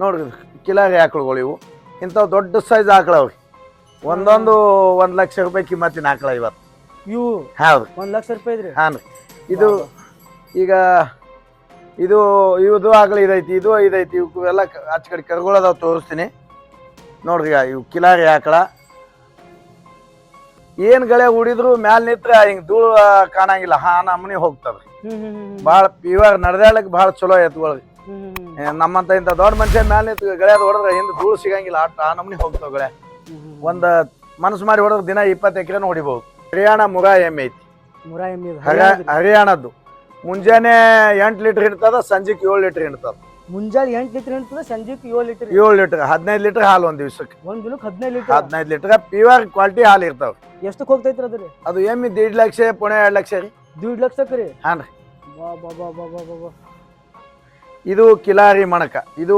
ನೋಡ್ರಿ ಕಿಲಾರಿ ಆಕಳುಗಳು ಇವು ಇಂಥವು ದೊಡ್ಡ ಸೈಜ್ ಆಕಳವ್ರಿ ಒಂದೊಂದು 1,00,000 ರೂಪಾಯಿ ಕಿಮ್ಮತ್ತಿನ ಆಕಳ ಇವತ್ತು ಇವು ಹೌದು 1,00,000 ರೂಪಾಯಿ ಇದ್ರಿ. ಹಾಂ ರೀ ಇದು ಈಗ ಇದು ಆಕಳ ಇದೈತಿ ಇದು ಇದೈತಿ ಇವು ಎಲ್ಲ ಆಚ ಕಡೆ ಕರ್ಗೊಳೋದಾವ್ ತೋರಿಸ್ತೀನಿ ನೋಡ್ರಿ ಇವು ಕಿಲಾರಿ ಆಕಳ ಏನ್ ಗಳೆ ಉಡಿದ್ರು ಮ್ಯಾಲ ನಿತ್ರ ಹಿಂಗ್ ಧೂಳು ಕಾಣಂಗಿಲ್ಲ ನಮ್ಮನೆ ಹೋಗ್ತದ್ರಿ ಭಾಳ ಇವಾಗ ನಡೆದಾಡಕ್ ಭಾಳ ಚಲೋ ಎತ್ಕೊಳ್ರಿ ನಮ್ಮಂತ ಇಂಥ ದೊಡ್ಡ ಮನುಷ್ಯ ಮ್ಯಾಲ ನಿಂತು ಗಳ್ಯಾದ ಹೊಡೆದ್ರೆ ಹಿಂದೆ ಧೂಳು ಸಿಗಂಗಿಲ್ಲ ಆ ನಮ್ಮನೆ ಹೋಗ್ತಾವ ಗಳೆ ಒಂದ್ ಮನಸ್ಸು ಮಾಡಿ ಹೊಡೆದ್ರೆ ದಿನ 20 ಎಕರೆನೂ ಹೊಡಿಬಹುದು. ಹರಿಯಾಣ ಮುರಾ ಎಮ್ಮೆ ಐತಿ ಹರಿಯಾಣದ್ದು ಮುಂಜಾನೆ 8 ಲೀಟರ್ ಹಿಡ್ತದ ಸಂಜೆಗೆ 7 ಲೀಟರ್ ಹಿಡ್ತದ. ಮುಂಜಾನೆ 8 ಲೀಟರ್ ಹಿಡ್ತದ ಸಂಜೆಗೆ 7 ಲೀಟರ್ 7 ಲೀಟರ್ 15 ಲೀಟರ್ ಹಾಲು ಒಂದ್ ದಿವ್ಸಕ್ಕೆ ಒಂದ್ ದಿನಕ್ಕೆ 15 ಲೀಟರ್ 15 ಲೀಟರ್ ಪ್ಯೂರ್ ಕ್ವಾಲಿಟಿ ಹಾಲು ಇರ್ತಾವ. ಎಷ್ಟಕ್ಕೆ ಹೋಗ್ತೈತ್ರಿ ಅದ್ರಿ ಅದು ಎಮ್ಮಿ 1.5 ಲಕ್ಷ ಪುಣೆ 2 ಲಕ್ಷ ರೀ 1.5 ಲಕ್ಷಕ್ಕೆ ರೀ. ಹಾನ್ ರೀ ಬಾ ಬಾ ಬಾ ಬಾ ಬಾ ಬಾ. ಇದು ಕಿಲಾರಿ ಮಣಕ ಇದು